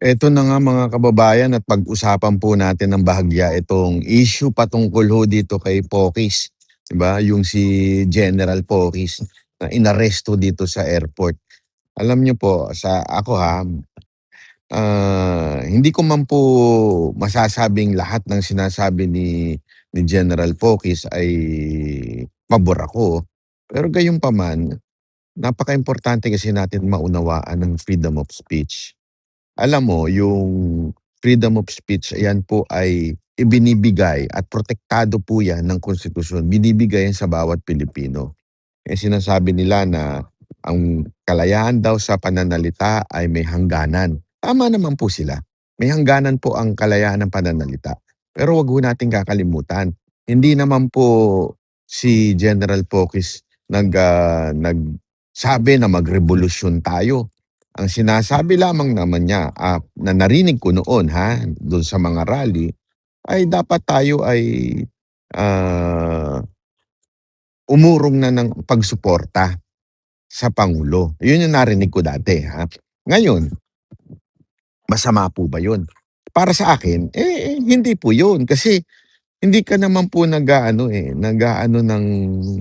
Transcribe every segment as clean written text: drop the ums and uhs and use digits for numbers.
Eto na nga mga kababayan at pag-usapan po natin ng bahagya itong issue patungkol ho dito kay Pokis, 'di ba? Yung si General Pokis na inaresto dito sa airport. Alam niyo po sa ako ha, hindi ko man po masasabing lahat ng sinasabi ni General Pokis ay pabor ako. Pero gayunpaman, napakaimportante kasi natin maunawaan ng freedom of speech. Alam mo yung freedom of speech, ayan po ay ibinibigay at protektado po yan ng konstitusyon. Binibigay yan sa bawat Pilipino. Eh sinasabi nila na ang kalayaan daw sa pananalita ay may hangganan. Tama naman po sila. May hangganan po ang kalayaan ng pananalita. Pero wag ho nating kakalimutan, hindi naman po si General Pokis nagsabi na magrevolusyon tayo. Ang sinasabi lamang naman niya, na narinig ko noon doon sa mga rally, ay dapat tayo ay, ah, umurong na ng pagsuporta sa pangulo. 'Yun yung narinig ko dati Ngayon, masama po ba 'yun? Para sa akin, hindi po 'yun kasi hindi ka naman po nag-aano ng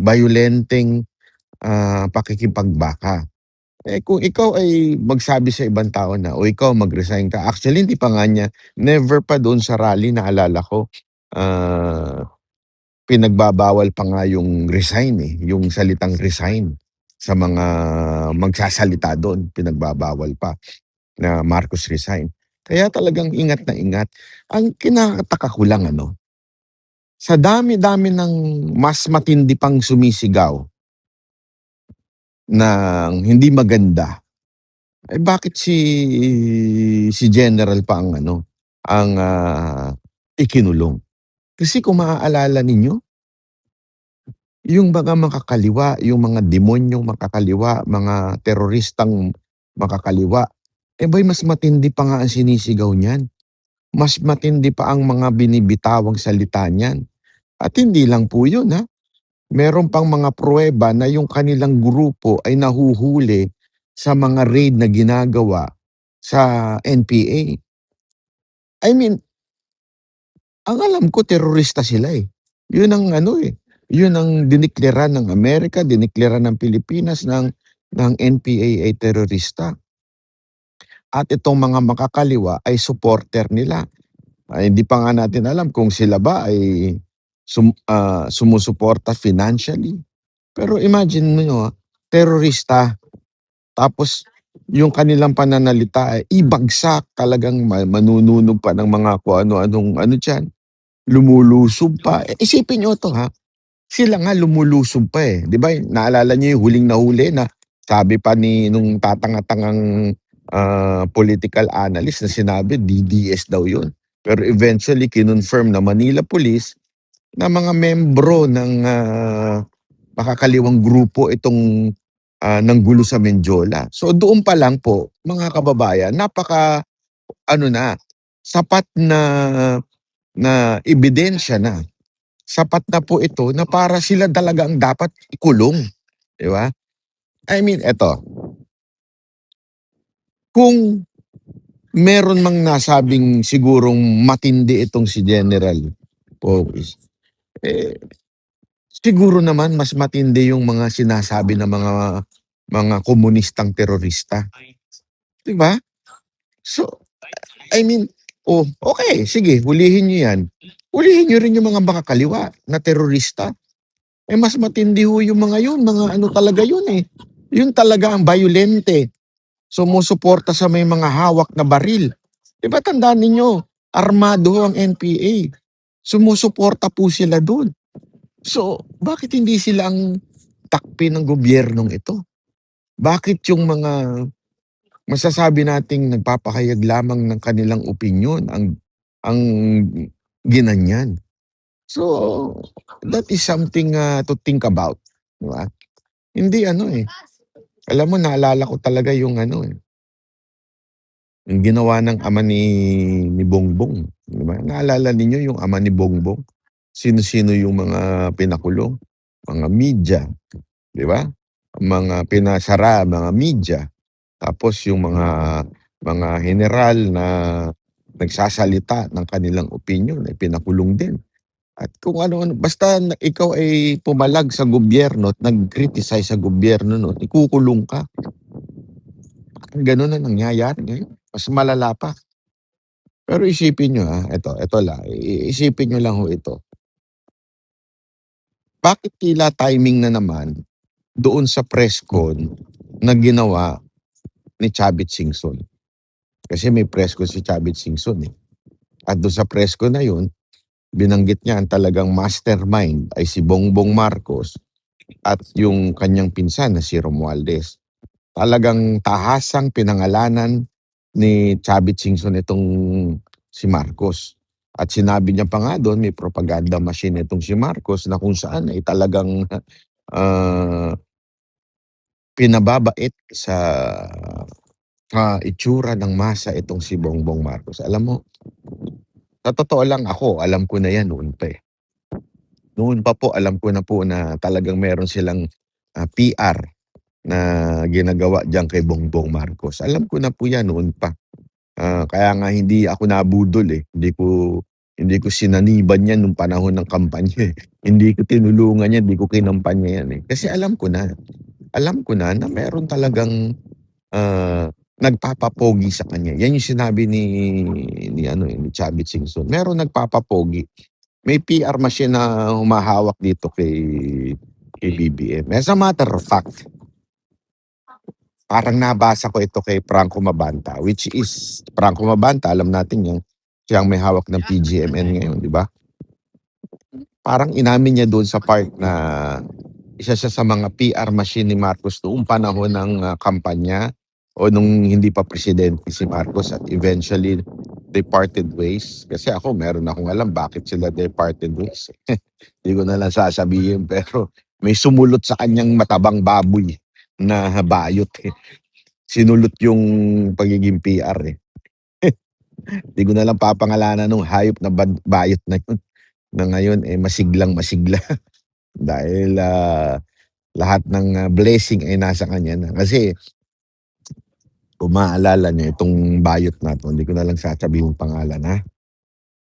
bayolenteng, pakikipagbaka. Kung ikaw ay magsabi sa ibang tao na, o ikaw mag-resign ka, actually hindi pa nga niya, never pa doon sa rally naalala ko, ah, pinagbabawal pa nga yung resign, yung salitang resign sa mga magsasalita doon, pinagbabawal pa na Marcos resign. Kaya talagang ingat na ingat. Ang kinakataka ko lang sa dami-dami ng mas matindi pang sumisigaw ng hindi maganda. Bakit si General pa ang ikinulong? Kasi kung maaalala ninyo, yung mga makakaliwa, yung mga demonyong makakaliwa, mga teroristang makakaliwa, aba'y mas matindi pa nga ang sinisigaw niyan. Mas matindi pa ang mga binibitawang salita niyan. At hindi lang po yun meron pang mga pruweba na yung kanilang grupo ay nahuhuli sa mga raid na ginagawa sa NPA. I mean, ang alam ko terorista sila, Yun ang yun ang dineklara ng Amerika, dineklara ng Pilipinas ng NPA ay terorista. At itong mga makakaliwa ay supporter nila. Ay hindi pa nga natin alam kung sila ba ay sumusuporta financially. Pero imagine niyo terorista tapos yung kanilang pananalita ay ibagsak, talagang manununog pa ng mga kung ano-anong diyan. Lumulusob pa. Isipin niyo 'to sila nga lumulusob pa, 'di ba naalala niyo yung huling nahuli na sabi pa ni nung tatanga-tangang, political analyst na sinabi DDS daw yun. Pero eventually kinonfirm na Manila Police na mga membro ng, makakaliwang grupo itong, nanggulo sa Menjola. So doon pa lang po mga kababayan napaka na, sapat na ebidensya na. Sapat na po ito na para sila talaga ang dapat ikulong, 'di ba? I mean eto, kung meron mang nasabing sigurong matindi itong si General Powys, eh, siguro naman mas matindi yung mga sinasabi ng mga komunistang terorista, 'di ba? So, I mean, oh, okey sige hulihin niyo 'yan. Hulihin niyo rin yung mga makakaliwa na terorista. Mas matindi ho yung mga yun, mga talaga yun, Yun talaga ang bayolente, sumusuporta sa may mga hawak na baril. 'Di ba tandaan ninyo, armado ho ang NPA, sumusuporta po sila dun. So, bakit hindi sila ang takpi ng gobyernong ito? Bakit yung mga masasabi nating nagpapahayag lamang ng kanilang opinyon ang ginanyan? So, that is something, to think about, 'di ba? Hindi alam mo naalala ko talaga yung ginawa ng ama ni Bongbong, 'di ba? Naalala ninyo yung ama ni Bongbong? Sino-sino yung mga pinakulong? Mga media, 'di ba? Mga pinasara, mga media. Tapos yung mga mga heneral na nagsasalita ng kanilang opinyon, eh, pinakulong din. At kung ano-ano, basta ikaw ay pumalag sa gobyerno at nag-criticize sa gobyerno nun, ikukulong ka. Parang gano'n na nangyayari ngayon, mas malala pa. Pero isipin niyo, eto lang, isipin niyo lang ho ito. Bakit tila timing na naman doon sa press con na ginawa ni Chavit Singson? Kasi may press con si Chavit Singson, eh. At doon sa press con na yun, binanggit niya ang talagang mastermind ay si Bongbong Marcos at yung kanyang pinsan na si Romualdez. Talagang tahasang pinangalanan ni Chavit Singson itong si Marcos. At sinabi niya pa nga doon, may propaganda machine itong si Marcos na kung saan ay talagang ah, pinababait sa itsura ng masa itong si Bongbong Marcos. Alam mo, sa totoo lang ako, alam ko na yan noon pa eh. Noon pa po, alam ko na po na talagang meron silang PR na ginagawa diyan kay Bongbong Marcos. Alam ko na po yan noon pa. Kaya nga hindi ako nabudol eh. Hindi ko sinaniban yan nung panahon ng kampanya eh. Hindi ko tinulungan yan, hindi ko kinampanya yan eh. Kasi alam ko na meron talagang nagpapapogi sa kanya. Yan yung sinabi ni Chavit Singson. Meron nagpapapogi. May PR machine na humahawak dito kay BBM. As a matter of fact, parang nabasa ko ito kay Franco Mabanta, which is Franco Mabanta, alam natin yung siyang may hawak ng PGMN ngayon, di ba? Parang inamin niya doon sa part na isa siya sa mga PR machine ni Marcos noong panahon ng kampanya o nung hindi pa presidente si Marcos at eventually they parted ways. Kasi ako, meron akong alam bakit sila they parted ways. Hindi ko na lang sasabihin pero may sumulot sa kanyang matabang baboy na bayot eh. Sinulot yung pagiging PR eh. Hindi ko na lang papangalanan nung hayop na bayot na yun na ngayon eh masiglang masigla dahil lahat ng blessing ay nasa kanya na. Kasi kung maaalala niyo itong bayot na to, hindi ko na lang sasabihin yung pangalan ha.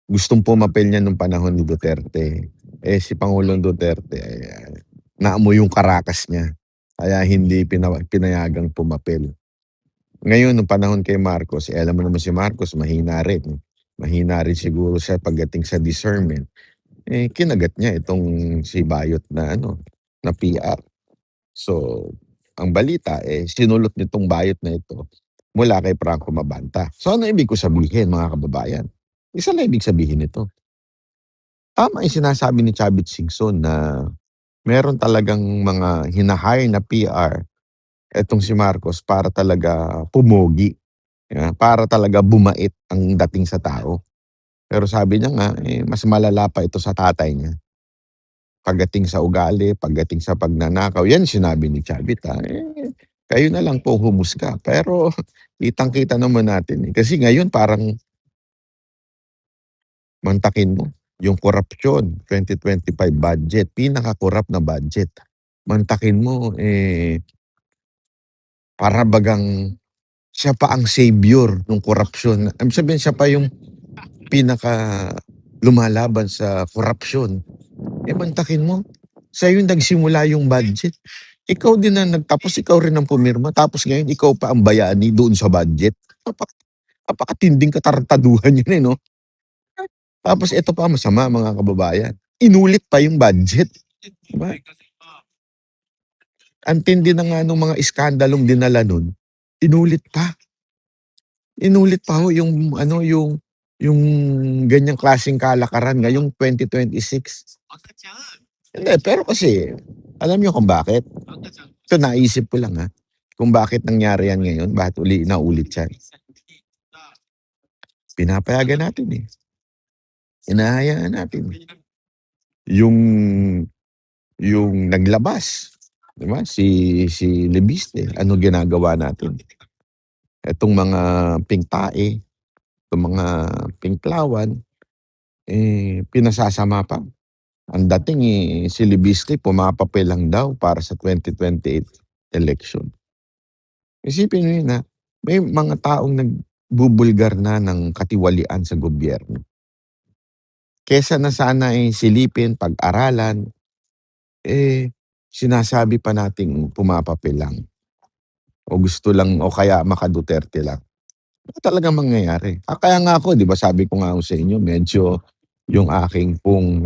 Gustong pumapel niya nung panahon ni Duterte. Eh si Pangulong Duterte naamoy yung karakas niya. Kaya hindi pinayagang pumapel. Ngayon, nung panahon kay Marcos, eh, alam mo naman si Marcos, mahina rin. Mahina rin siguro siya pagdating sa discernment. Eh, kinagat niya itong si Bayot na na PR. So, ang balita eh sinulot nitong Bayot na ito mula kay Franco Mabanta. So ano ibig ko sabihin mga kababayan? Isa lang ibig sabihin nito. Tama yung sinasabi ni Chavit Singson na meron talagang mga hinahire na PR etong si Marcos para talaga pumogi, para talaga bumait ang dating sa tao. Pero sabi niya nga, eh, mas malala pa ito sa tatay niya. Pagdating sa ugali, pagdating sa pagnanakaw, yan sinabi ni Chavit kayo na lang po humusga. Pero kitang-kita naman natin eh. Kasi ngayon parang mantakin mo, yung korupsyon, 2025 budget, pinaka-corrupt na budget. Mantakin mo, eh, para bagang siya pa ang savior ng korupsyon. Ibig sabihin siya pa yung pinaka lumalaban sa korupsyon. Eh, mantakin mo, sa'yo yung nagsimula yung budget. Ikaw din ang nagtapos, ikaw rin ang pumirma. Tapos ngayon, ikaw pa ang bayani doon sa budget. Napakatinding katartaduhan yun eh, no? Tapos ito pa masama mga kababayan. Inulit pa yung budget. Diba? Ang tindi na nga nung mga iskandalong dinala nun, inulit pa. Inulit pa ho yung ganyang klaseng kalakaran ngayong 2026. Hindi, pero kasi, alam niyo kung bakit? Ito naisip ko lang kung bakit nangyari yan ngayon, bakit naulit yan. Pinapayagan natin eh. Hinahayaan natin. Yung naglabas, di ba? Si Lebiste, ano ginagawa natin? Etong mga pink tae, itong mga pink plawan, eh, pinasasama pa. Ang dating si Lebiste pumapapel lang daw para sa 2028 election. Isipin niyo yun May mga taong nagbubulgar na ng katiwalian sa gobyerno. Kesa na sana ay silipin, pag-aralan, sinasabi pa nating pumapapel lang o gusto lang o kaya maka-Duterte lang. Ano talagang mangyayari? Kaya nga ako 'di ba sabi ko nga ho sa inyo medyo yung aking pong,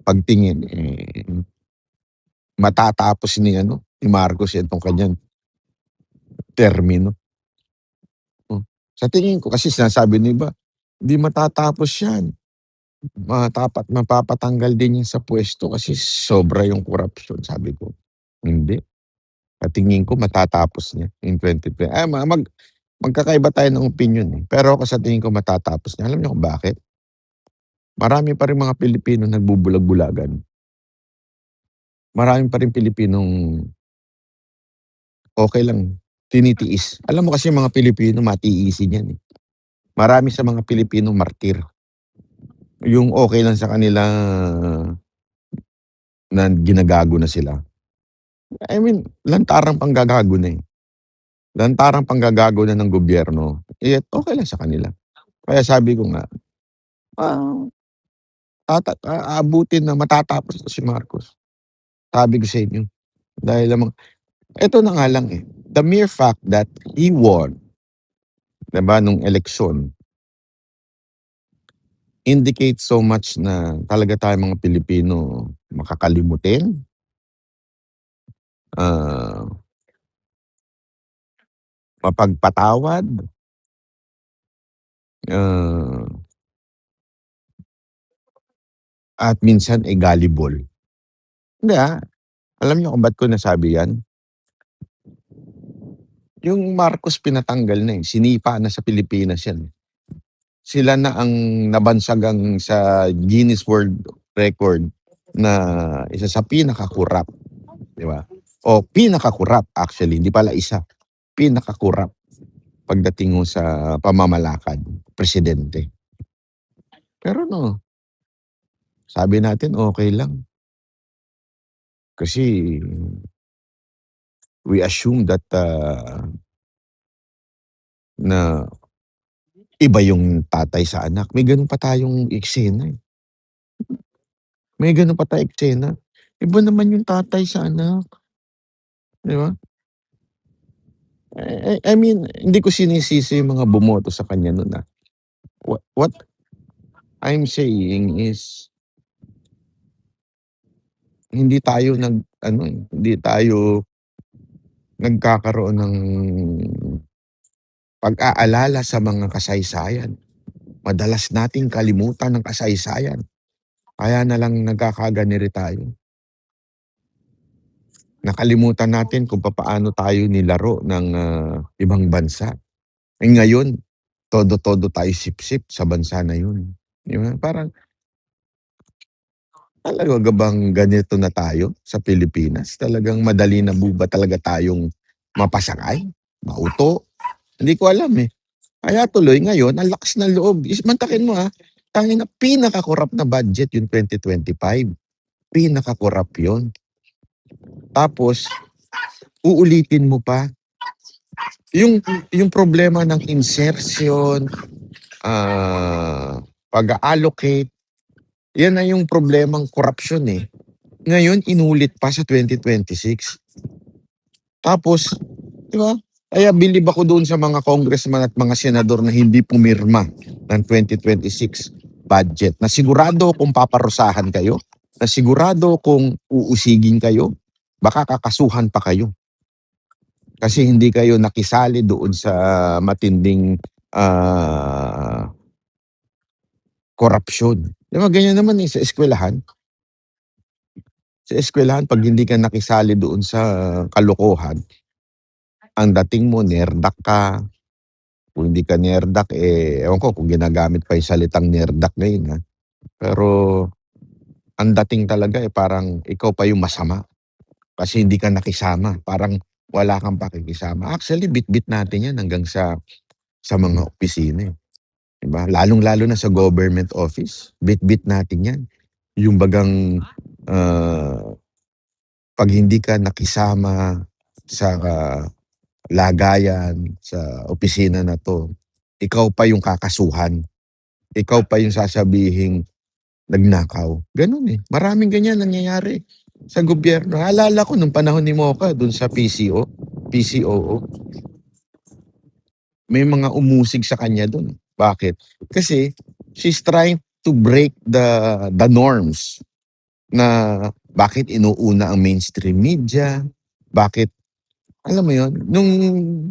pagtingin, matatapos ni ano, ni Marcos itong kanyang termino. Oh, sa tingin ko kasi sinasabi ng iba, "Hindi matatapos 'yan, mapapatanggal din 'yan sa puwesto kasi sobra yung korapsyon." Sabi ko, "Hindi, sa tingin ko matatapos niya in 2020." Magkakaiba tayo ng opinyon, pero ako sa tingin ko matatapos niya. Alam niyo kung bakit? Marami pa ring mga Pilipinong nagbubulag-bulagan. Marami pa ring Pilipinong okey lang, tinitiis. Alam mo kasi yung mga Pilipino matiisin 'yan, eh. Marami sa mga Pilipino martir. Yung okey lang sa kanila na ginagago na sila. I mean, lantarang panggagago na, eh. Lantarang panggagago na ng gobyerno, okey lang sa kanila. Kaya sabi ko nga, ah, aabutin na matatapos 'to si Marcos. Sabi ko sa inyo, dahil lamang eto na nga lang, the mere fact that he won, 'di ba, nung eleksyon, indicates so much na talaga tayong mga Pilipino makakalimutin, ah, mapagpatawad, ah, at minsan, gullible. Hindi, alam niyo kung ba't ko nasabi 'yan? Yung Marcos pinatanggal na, sinipa na sa Pilipinas 'yan, eh. Sila na ang nabansagang sa Guinness World Record na isa sa pinaka-korap, 'di ba? O pinaka-korap actually, hindi pala isa, pinaka-korap pagdating ho sa pamamalakad, presidente. Pero no, sabi natin okey lang kasi we assume that, na iba yung tatay sa anak. May gano'n pa tayong eksena, eh. May gano'n pa tayong eksena. Iba naman yung tatay sa anak, 'di ba? I mean, hindi ko sinisisi yung mga bumoto sa kanya no'n, what I'm saying is hindi tayo nag-ano, hindi tayo nagkakaroon ng pag-aalala sa mga kasaysayan. Madalas nating kalimutan ang kasaysayan, kaya na lang nagkakaganito tayo. Nakalimutan natin kung papaano tayo nilaro ng, ibang bansa. Ngayon, todo-todo tayo sip-sip sa bansa na yun, 'di ba? Parang, talaga bang ganito na tayo sa Pilipinas? Talagang madali na ba talaga tayong mapasakay, mauto? Hindi ko alam, eh. Kaya tuloy ngayon ang lakas ng loob mantakin mo, tangina pinaka-korap na budget yung 2025, pinaka-korap yun. Tapos uulitin mo pa yung yung problema ng insertion, pag-a-allocate, yan na yung problemang korapsyon, eh. Ngayon inulit pa sa 2026. Tapos, 'di ba? Kaya bilib ako doon sa mga congressman at mga senador na hindi pumirma ng 2026 budget. Na sigurado kung paparusahan kayo, na sigurado kung uusigin kayo, baka kakasuhan pa kayo. Kasi hindi kayo nakisali doon sa matinding, korapsyon. 'Di ba ganyan naman, sa eskuwelahan. Sa eskuwelahan 'pag hindi ka nakisali doon sa kalokohan, ang dating mo nerdak ka. Kung hindi ka nerdak, ewan ko kung ginagamit pa yung salitang nerdak ngayon, pero ang dating talaga, parang ikaw pa yung masama kasi hindi ka nakisama, parang wala kang pakikisama. Actually bitbit natin 'yan hanggang sa mga opisina, 'di ba? Lalong-lalo na sa government office, bitbit natin 'yan. Yung bagang, 'pag hindi ka nakisama sa, lagayan, sa opisina na 'to, ikaw pa yung kakasuhan. Ikaw pa yung sasabihing nagnakaw, gano'n, eh. Maraming ganyan nangyayari sa gobyerno. Naalala ko nung panahon ni Moca dun sa PCOO, may mga umusig sa kanya dun. Bakit? Kasi she's trying to break the norms na bakit inuuna ang mainstream media, bakit alam mo yon nung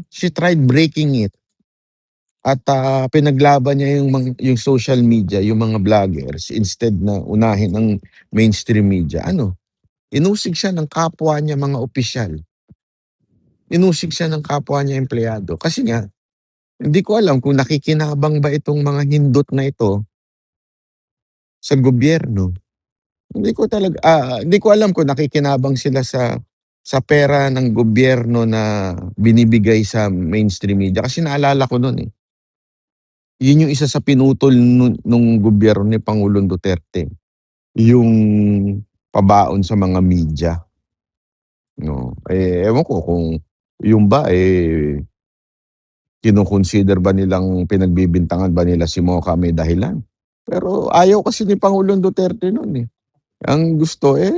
she tried breaking it at, pinaglaban niya yung social media, yung mga vloggers instead na unahin ang mainstream media, ano, inusig siya ng kapwa niya mga opisyal, inusig siya ng kapwa niya empleyado. Kasi nga, hindi ko alam kung nakikinabang ba itong mga hindot na ito sa gobyerno. Hindi ko alam kung nakikinabang sila sa pera ng gobyerno na binibigay sa mainstream media. Kasi naalala ko nun, eh, yun yung isa sa pinutol nung gobyerno ni Pangulong Duterte, yung pabaon sa mga media, 'no. Eh, ewan ko kung yun ba, eh, kino-consider ba nilang pinagbibintangan ba nila si Moca may dahilan. Pero ayaw kasi ni Pangulong Duterte nun, eh. Ang gusto, eh,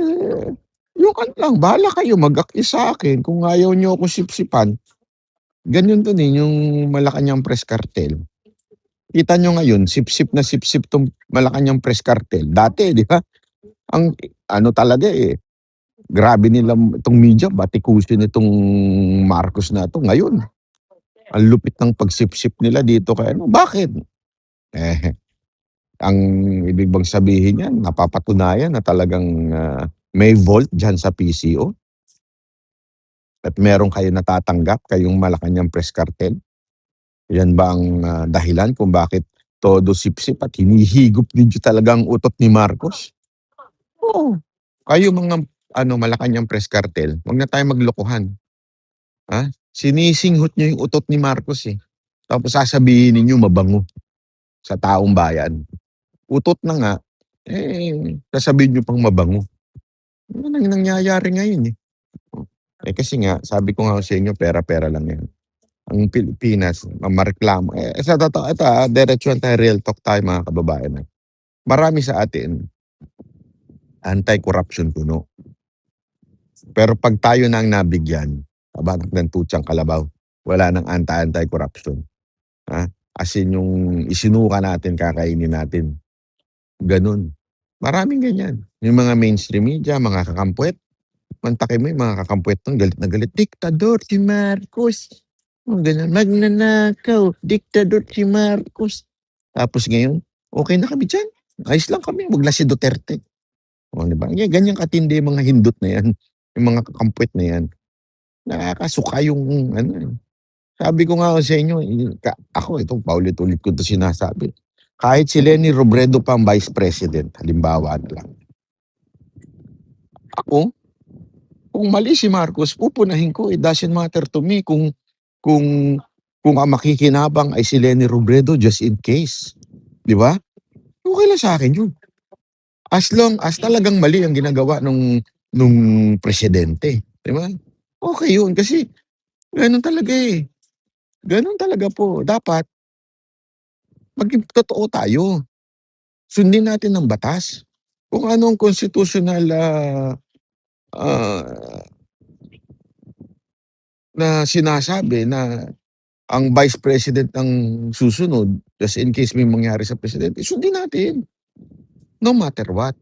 yung ano lang, "Bahala kayo mag-akyat sa'kin kung ayaw niyo ako sipsipan." Ganun dun, eh, yung Malacanang Press Cartel. Kita niyo ngayon sipsip na sipsip 'tong Malacanang Press Cartel. Dati 'di ba, ang ano talaga, eh, grabe nilang 'tong media batikusin itong Marcos na 'to. Ngayon, ang lupit ng pagsipsip nila dito kay ano, bakit? Eh, ang ibig bang sabihin niyan napapatunayan na talagang, may vault diyan sa PCO at meron kayong natatanggap, kayong Malacanang Press Cartel? Yan ba ang, dahilan kung bakit todo sipsip at hinihigop ninyo talaga ang utot ni Marcos? Oo. Kayo mga ano, Malacanang Press Cartel, 'wag na tayong maglokohan, Sinisinghot niyo yung utot ni Marcos, eh, tapos sasabihin ninyo mabango sa taong bayan. Utot na nga, eh, sasabihin niyo pang mabango. Yan ang nangyayari ngayon, eh. Oh, eh, kasi nga sabi ko nga sa inyo pera-pera lang 'yan. Ang Pilipinas mareklamo, sa totoo ito, diretsuhan tayo, real talk tayo mga kababayan, marami sa atin anti-corruption kuno. Pero 'pag tayo na ang nabigyan, kabatak ng tutsang kalabaw, wala ng anti-corruption, ha? As in yung isinuka natin kakainin natin, gano'n. Maraming ganyan. Yung mga mainstream media, mga kakampuwet, mantakin mo yung mga kakampuwet nun galit na galit, "Diktador si Marcos." Ganun, "Magnanakaw, diktador si Marcos." Tapos ngayon, okey na kami diyan, ayos lang kami, 'wag lang si Duterte. Oh, 'di ba? Ganyan katindi yung mga hindot na 'yan, yung mga kakampuwet na 'yan. Nakakasuka yung ano, eh. Sabi ko nga sa inyo, ako ito paulit-ulit ko 'to sinasabi. Kahit si Leni Robredo pa ang Vice President, halimbawa na lang. Ako, kung mali si Marcos, pupunahin ko, it doesn't matter to me kung kung ang makikinabang ay si Leni Robredo just in case, 'di ba? Okey lang sa'kin yun. As long as talagang mali ang ginagawa nung presidente, 'di ba? Okey yun kasi gano'n talaga, eh. Gano'n talaga po. Dapat maging totoo tayo. Sundin natin ang batas. Kung ano ang constitutional, ah, na sinasabi na ang vice president ang susunod just in case may mangyari sa presidente, sundin natin, no matter what.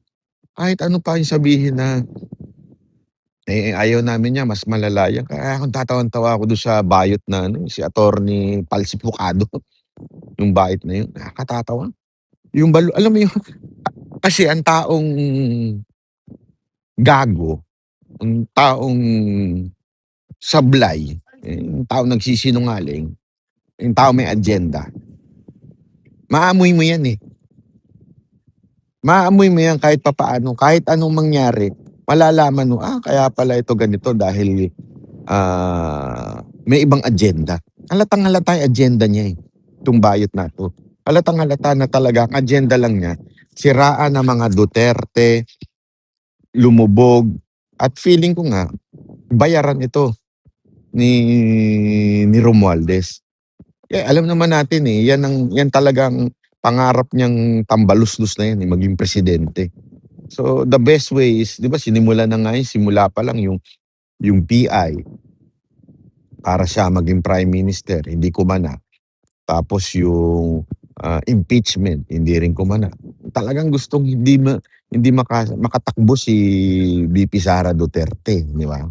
Kahit ano pa yung sabihin na, eh, ayaw namin niya, mas malala yan. Kaya akong tatawan-tawa ako dun sa bayot na ano, si Attorney Falsificado, yung bayot na yun, nakakatawa. Yung alam mo yun, kasi ang taong gago, ang taong sablay, yung taong nagsisinungaling, yung taong may agenda, maamoy mo yan, eh. Maamoy mo yan kahit papaano, kahit anong mangyari, malalaman mo, kaya pala ito ganito dahil, may ibang agenda. Halatang-halata yung agenda niya, eh, 'tong bayot na 'to. Halatang-halata na talaga ang agenda lang niya, siraan ang mga Duterte, lumubog, at feeling ko nga bayaran ito ni Romualdez. Eh, alam naman natin, eh, yan talagang pangarap niyang tambaluslos na yan, eh, maging presidente. So, the best way is, 'di ba sinimula na nga yun, simula pa lang yung PI para siya maging prime minister, hindi kumana. Tapos yung, impeachment, hindi rin kumana. Talagang gustong hindi makatakbo si VP Sara Duterte, 'di ba?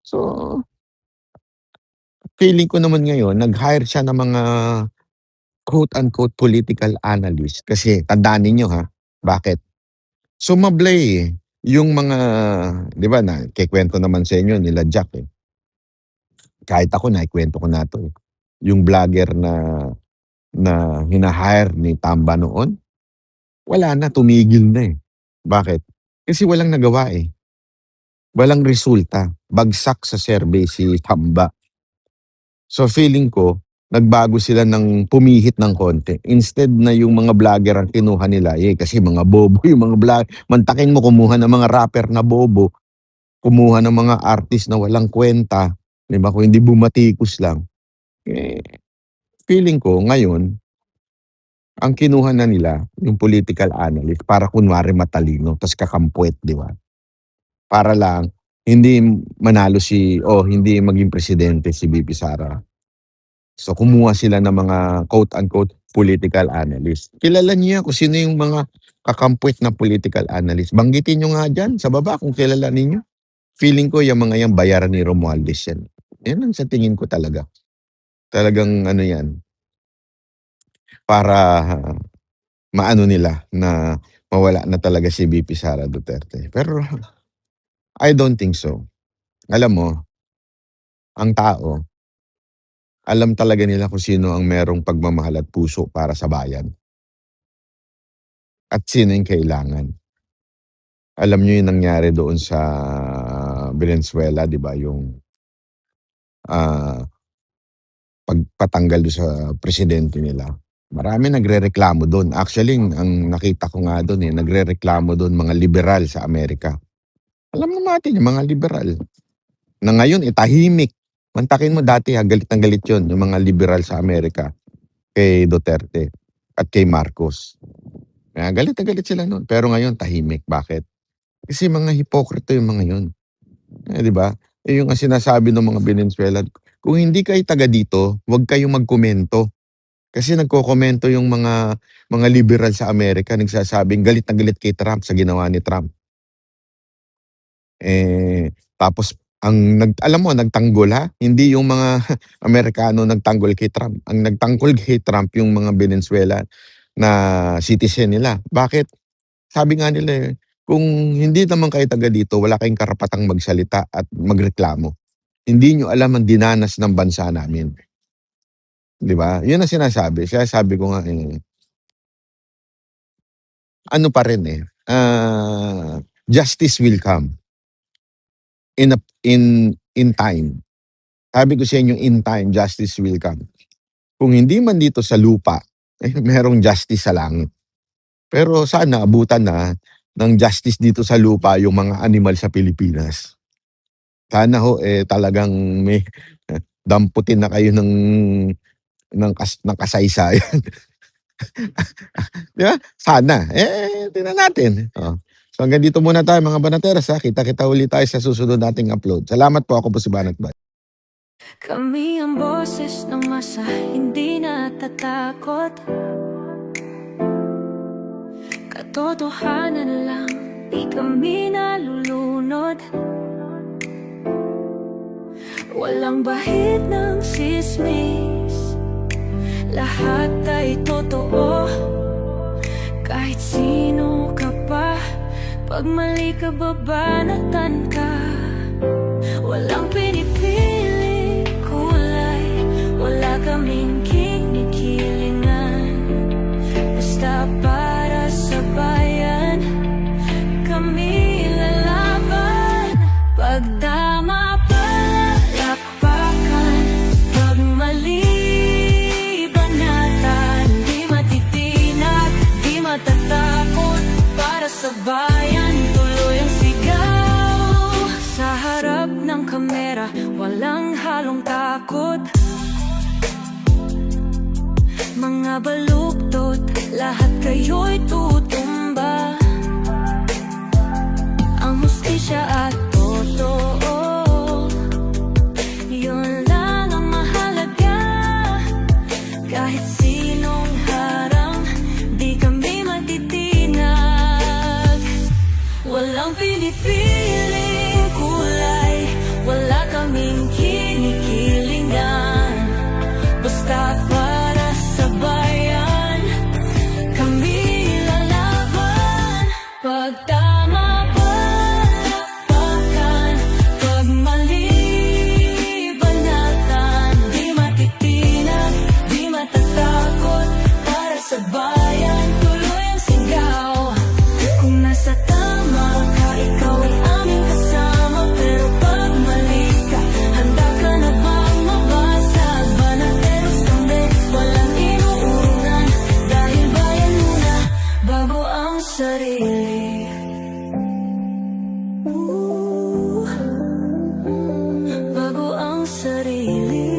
So, feeling ko naman ngayon nag-hire siya ng mga quote unquote political analyst kasi tandaan ninyo, ha, bakit? Sumablay, eh, yung mga 'di ba naikukuwento naman sa inyo nila Jack, eh. Kahit ako naikuwento ko na 'to, eh. Yung vlogger na hina-hire ni Tamba noon, wala na, tumigil na, eh. Bakit? Kasi walang nagawa, eh. Walang resulta. Bagsak sa survey si Tamba. So feeling ko, nagbago sila ng pumihit ng konti. Instead na yung mga vlogger ang kinuha nila, eh, kasi mga bobo yung mga mantakin mo kumuha ng mga rapper na bobo, kumuha ng mga artist na walang kwenta, 'di ba, kung hindi bumatikos lang. Eh, feeling ko ngayon, ang kinuha na nila yung political analyst para kunwari matalino ta's kakampwet, 'di ba? Para lang hindi manalo hindi maging presidente si VP Sara. So, kumuha sila ng mga quote unquote political analyst. Kilala niyo yan kung sino yung mga kakampwet na political analyst. Banggitin niyo nga diyan sa baba kung kilala ninyo. Feeling ko yung mga yan bayaran ni Romualdez yan. Yan ang sa tingin ko talaga. Talagang ano yan, para maano nila na mawala na talaga si VP Sara Duterte. Pero I don't think so. Alam mo, ang tao, alam talaga nila kung sino ang merong pagmamahal at puso para sa bayan. At sino yung kailangan. Alam niyo yung nangyari doon sa Valenzuela, 'di ba, yung pagpatanggal do'n sa presidente nila. Marami nagrereklamo do'n. Actually, ang nakita ko nga do'n, eh, nagrereklamo do'n mga liberal sa Amerika. Alam naman natin yung mga liberal na ngayon, eh, tahimik. Mantakin mo dati, galit na galit 'yon, yung mga liberal sa Amerika kay Duterte at kay Marcos. Galit na galit sila no'n, pero ngayon tahimik. Bakit? Kasi mga hipokrito yung mga 'yon. 'Di ba? Eh, yung sinasabi ng mga Venezuelan, kung hindi kayo taga dito, huwag kayong magkomento. Kasi nagkokomento yung mga liberal sa Amerika, nagsasabing galit na galit kay Trump sa ginawa ni Trump. Tapos alam mo nagtanggol, ha, hindi yung mga Amerikano nagtanggol kay Trump. Ang nagtanggol kay Trump yung mga Venezuela na citizen nila. Bakit? Sabi nga nila, eh, kung hindi naman kayo taga dito, wala kayong karapatang magsalita at magreklamo. Hindi niyo alam ang dinanas ng bansa namin. 'Di ba? 'Yun ang sinasabi. Kaya sabi ko nga, eh, ano pa rin, eh, justice will come in time. Sabi ko sa inyo, in time, justice will come. Kung hindi man dito sa lupa, eh, merong justice sa langit. Pero sana abutan na ng justice dito sa lupa yung mga animal sa Pilipinas. Sana ho, eh, talagang may damputin na kayo ng kasaysayan. 'Di ba? Sana. Eh, tingnan natin. Oh. So hanggang dito muna tayo mga banateras, ha. Kita-kita uli tayo sa susunod nating upload. Salamat po. Ako po si Banat Bay. Kami ang boses ng masa, hindi natatakot. Katotohanan lang, di kami nalulunod. Walang bahid ng sismis, lahat ay totoo. Kahit sino ka pa, pag mali ka babanatan ka. Walang pinipili kulay, wala kaming kinikilingan. Basta para sa bayan, kami lalaban. Pag tama palapakan, pag mali banatan. Di matitinag, di matatakot, para sa bayan tuloy ang sigaw. Sa harap ng kamera, walang halong mga baluktot, lahat kayo'y tutumba. Ang hustisya at totoo, yun lang ang mahalaga. Kahit sinong harang, di kami matitinag. Walang pinipiling kulay, wala kaming kinikilingan. Basta para sa bayan, kami lalaban. Pag tama palakpakan, pag mali banatan. Di matitinag, di matatakot, para sa bayan tuloy ang sigaw. Kung nasa tama ka, ikaw ay aming kasama. Pero pag mali ka, handa ka na bang mabasag? Banateros kami, walang inuunan, dahil bayan muna bago ang sarili. Bago ang sarili.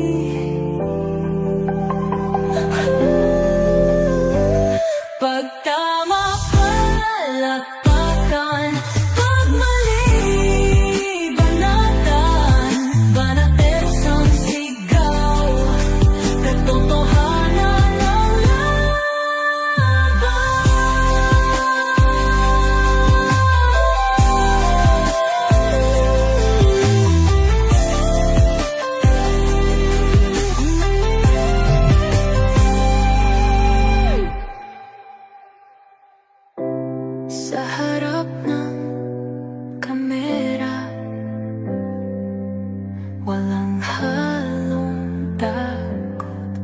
Pag tama palakpakan, pag mali banatan. Banateros ang sigaw, katotohanan ang sa harap ng kamera, walang halong takot.